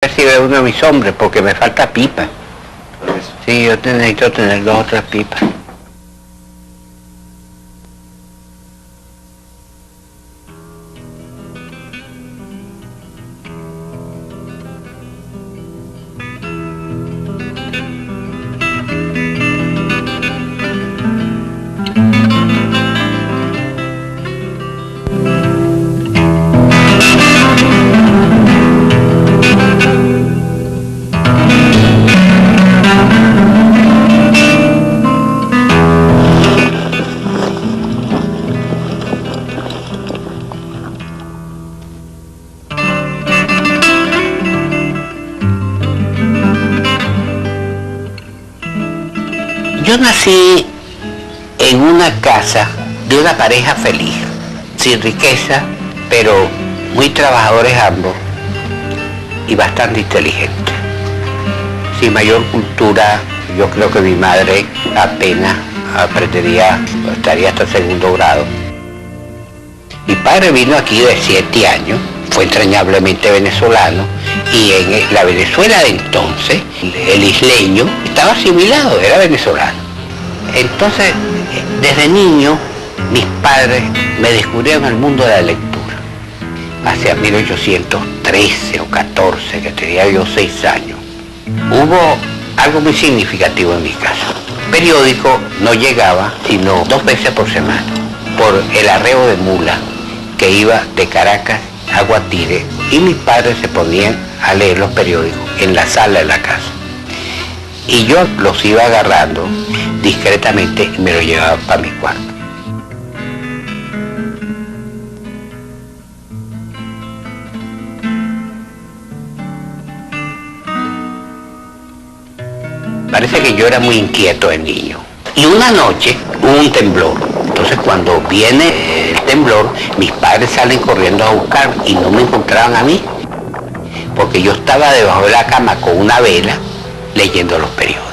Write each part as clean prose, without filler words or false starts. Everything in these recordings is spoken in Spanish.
recibe uno de mis hombres porque me falta pipa. Sí, yo necesito tener 2 o 3 pipas. Yo nací en una casa de una pareja feliz, sin riqueza, pero muy trabajadores ambos y bastante inteligentes. Sin mayor cultura, yo creo que mi madre apenas aprendería, estaría hasta 2º grado. Mi padre vino aquí de 7 años, fue entrañablemente venezolano, y en la Venezuela de entonces, el isleño estaba asimilado, era venezolano. Entonces, desde niño, mis padres me descubrieron el mundo de la lectura. Hacia 1813 o 14, que tenía yo 6 años, hubo algo muy significativo en mi casa. El periódico no llegaba sino 2 veces por semana, por el arreo de mula que iba de Caracas a Guatire, y mis padres se ponían a leer los periódicos en la sala de la casa. Y yo los iba agarrando discretamente y me los llevaba para mi cuarto. Parece que yo era muy inquieto de niño. Y una noche hubo un temblor. Entonces cuando viene el temblor, mis padres salen corriendo a buscarme y no me encontraban a mí, porque yo estaba debajo de la cama con una vela leyendo los periódicos.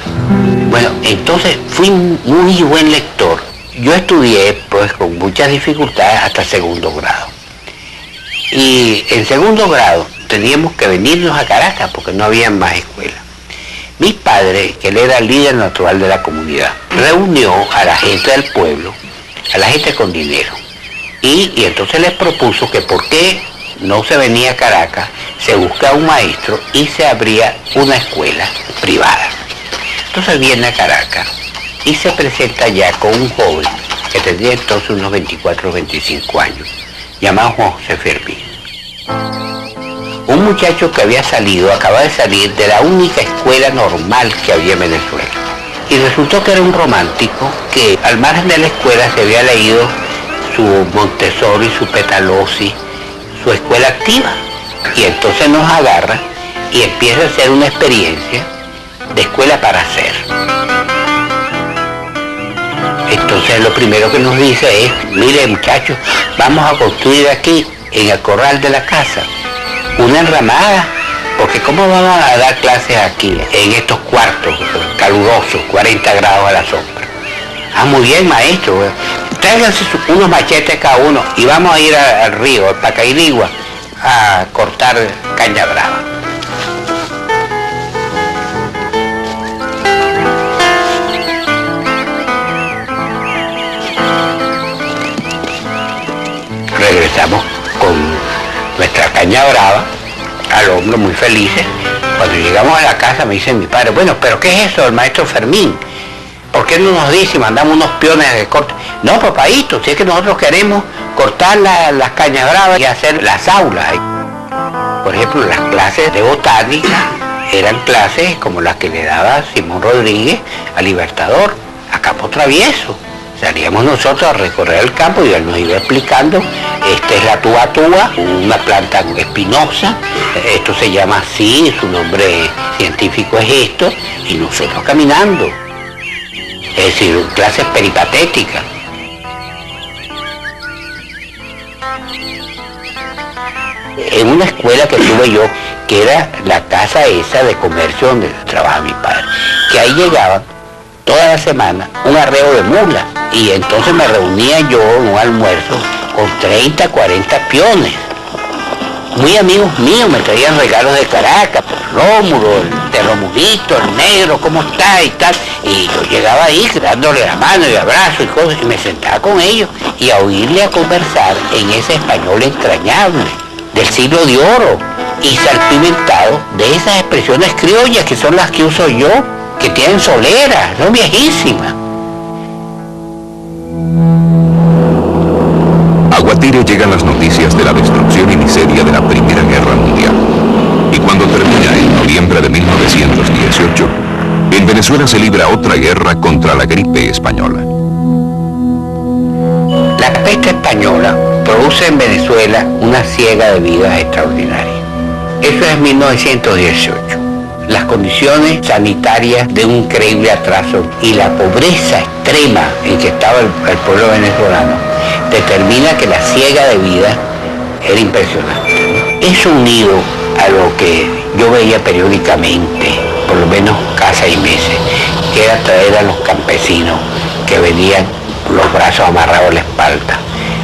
Bueno, entonces fui muy buen lector. Yo estudié pues con muchas dificultades hasta 2º grado. Y en 2º grado teníamos que venirnos a Caracas porque no había más escuela. Mi padre, que él era el líder natural de la comunidad, reunió a la gente del pueblo, a la gente con dinero. Y entonces les propuso que por qué no se venía a Caracas, se buscaba un maestro y se abría una escuela privada. Entonces viene a Caracas y se presenta ya con un joven que tendría entonces unos 24 o 25 años, llamado José Fermín. Un muchacho que acaba de salir de la única escuela normal que había en Venezuela. Y resultó que era un romántico que al margen de la escuela se había leído su Montessori, su Pestalozzi, su escuela activa. Y entonces nos agarra y empieza a hacer una experiencia de escuela para hacer. Entonces lo primero que nos dice es, mire muchachos, vamos a construir aquí, en el corral de la casa, una enramada, porque ¿cómo vamos a dar clases aquí, en estos cuartos calurosos, 40 grados a la sombra? Ah, muy bien, maestro, tráiganse unos machetes cada uno y vamos a ir al río, al Pacairigua, a cortar caña brava. Regresamos con nuestra caña brava al hombro, muy felices. Cuando llegamos a la casa me dice mi padre, bueno, pero ¿qué es eso, el maestro Fermín? ¿Por qué no nos dice y mandamos unos peones de corte? No, papadito, si es que nosotros queremos cortar las cañas bravas y hacer las aulas. Por ejemplo, las clases de botánica eran clases como las que le daba Simón Rodríguez a Libertador, a Campo Travieso. Salíamos nosotros a recorrer el campo y él nos iba explicando, esta es la tuatúa, una planta espinosa, esto se llama así, su nombre científico es esto, y nosotros caminando. Es decir, clases peripatéticas. En una escuela que tuve yo, que era la casa esa de comercio donde trabajaba mi padre, que ahí llegaban toda la semana un arreo de mulas, y entonces me reunía yo en un almuerzo con 30, 40 peones. muy amigos míos me traían regalos de Caracas, Rómulo, de Romulito, el negro, ¿cómo está? Y tal. Y yo llegaba ahí dándole la mano y abrazo y cosas, y me sentaba con ellos y a oírle a conversar en ese español entrañable del siglo de oro y salpimentado de esas expresiones criollas que son las que uso yo, que tienen solera, son viejísimas. A Guatire llegan las noticias de la destrucción y miseria de la Primera Guerra Mundial. Y cuando termina en noviembre de 1918, en Venezuela se libra otra guerra contra la gripe española. La peste española produce en Venezuela una siega de vidas extraordinaria. Eso es 1918. Las condiciones sanitarias de un increíble atraso y la pobreza extrema en que estaba el pueblo venezolano determina que la siega de vida era impresionante. Eso unido a lo que yo veía periódicamente, por lo menos cada 6 meses, que era traer a los campesinos que venían los brazos amarrados a la espalda,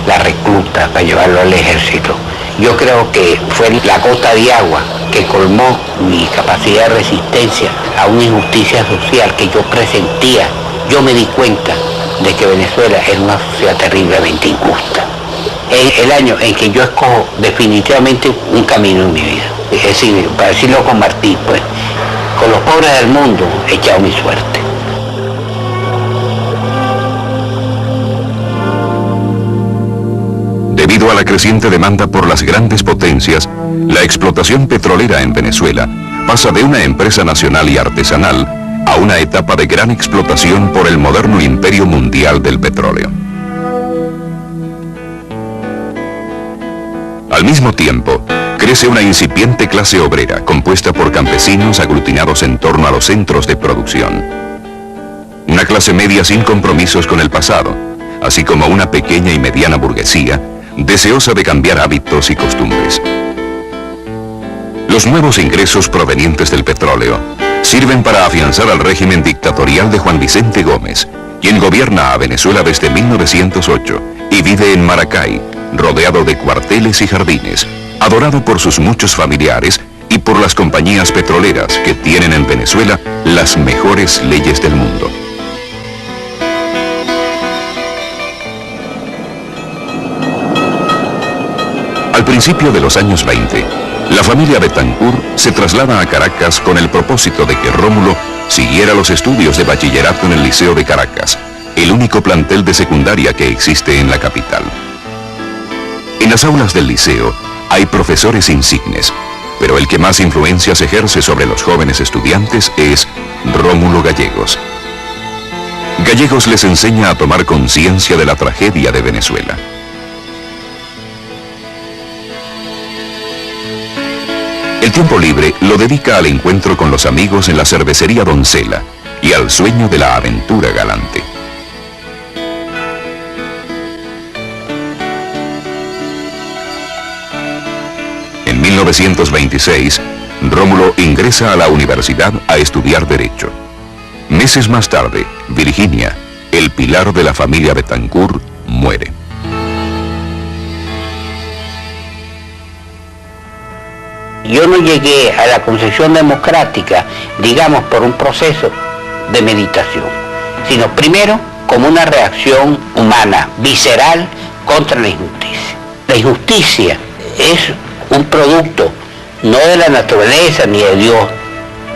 la recluta para llevarlo al ejército. Yo creo que fue la gota de agua que colmó mi capacidad de resistencia a una injusticia social que yo presentía. Yo me di cuenta de que Venezuela era una sociedad terriblemente injusta. Es el año en que yo escojo definitivamente un camino en mi vida. Es decir, para decirlo con Martí, pues, con los pobres del mundo he echado mi suerte. Debido a la creciente demanda por las grandes potencias, la explotación petrolera en Venezuela pasa de una empresa nacional y artesanal a una etapa de gran explotación por el moderno imperio mundial del petróleo. Al mismo tiempo, crece una incipiente clase obrera compuesta por campesinos aglutinados en torno a los centros de producción. Una clase media sin compromisos con el pasado, así como una pequeña y mediana burguesía deseosa de cambiar hábitos y costumbres. Los nuevos ingresos provenientes del petróleo sirven para afianzar al régimen dictatorial de Juan Vicente Gómez, quien gobierna a Venezuela desde 1908 y vive en Maracay, rodeado de cuarteles y jardines, adorado por sus muchos familiares y por las compañías petroleras que tienen en Venezuela las mejores leyes del mundo. Al principio de los años 20, la familia Bettencourt se traslada a Caracas con el propósito de que Rómulo siguiera los estudios de bachillerato en el Liceo de Caracas, el único plantel de secundaria que existe en la capital. En las aulas del liceo hay profesores insignes, pero el que más influencias ejerce sobre los jóvenes estudiantes es Rómulo Gallegos. Gallegos les enseña a tomar conciencia de la tragedia de Venezuela. El tiempo libre lo dedica al encuentro con los amigos en la cervecería Doncella y al sueño de la aventura galante. En 1926, Rómulo ingresa a la universidad a estudiar Derecho. Meses más tarde, Virginia, el pilar de la familia Bettencourt, muere. Yo no llegué a la concepción democrática, digamos, por un proceso de meditación, sino primero como una reacción humana, visceral, contra la injusticia. La injusticia es un producto no de la naturaleza ni de Dios,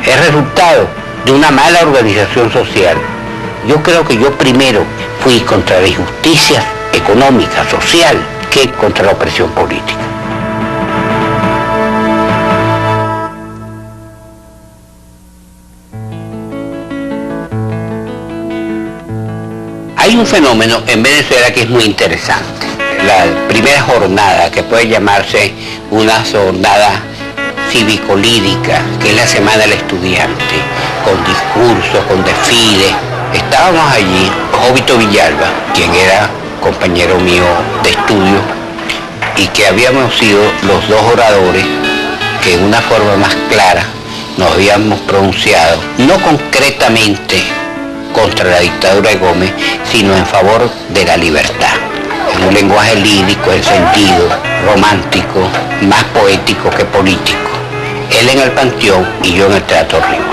es resultado de una mala organización social. Yo creo que yo primero fui contra la injusticia económica, social, que contra la opresión política. Hay un fenómeno en Venezuela que es muy interesante. La primera jornada, que puede llamarse una jornada cívico-lírica, que es la Semana del Estudiante, con discursos, con desfiles. Estábamos allí, Jovito Villalba, quien era compañero mío de estudio, y que habíamos sido los dos oradores que de una forma más clara nos habíamos pronunciado, no concretamente contra la dictadura de Gómez, sino en favor de la libertad. en un lenguaje lírico, encendido, romántico, más poético que político. Él en el Panteón y yo en el Teatro Río.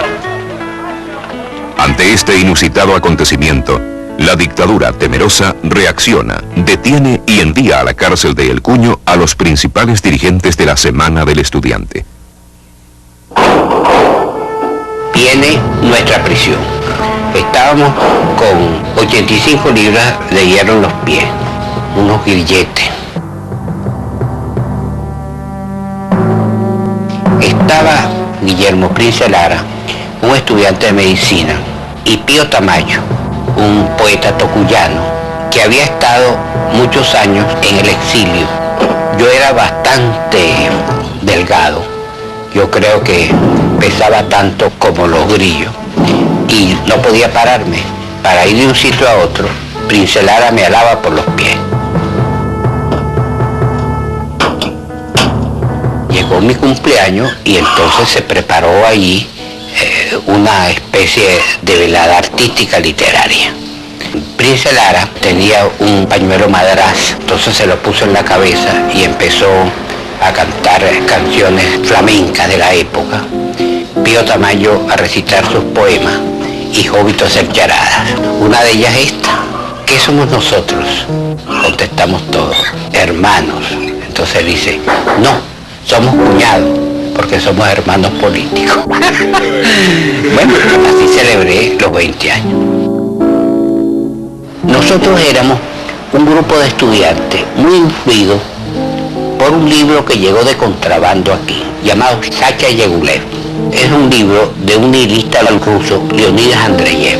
Ante este inusitado acontecimiento, la dictadura, temerosa, reacciona, detiene y envía a la cárcel de El Cuño a los principales dirigentes de la Semana del Estudiante. Viene nuestra prisión. Estábamos con 85 libras de hierro en los pies, unos grilletes. Estaba Guillermo Prince Lara, un estudiante de medicina, y Pío Tamayo, un poeta tocuyano, que había estado muchos años en el exilio. Yo era bastante delgado, yo creo que pesaba tanto como los grillos, y no podía pararme. Para ir de un sitio a otro, Prince Lara me alaba por los pies. Llegó mi cumpleaños y entonces se preparó allí una especie de velada artística literaria. Prince Lara tenía un pañuelo madraz, entonces se lo puso en la cabeza y empezó a cantar canciones flamencas de la época. Pío Tamayo a recitar sus poemas y Jovito a hacer charadas. Una de ellas esta: ¿qué somos nosotros? Contestamos todos: hermanos. Entonces él dice: no, somos cuñados, porque somos hermanos políticos. Bueno, así celebré los 20 años. Nosotros éramos un grupo de estudiantes muy influidos por un libro que llegó de contrabando aquí, llamado Sacha Yegulev. Es un libro de un nihilista ruso, Leonidas Andreyev.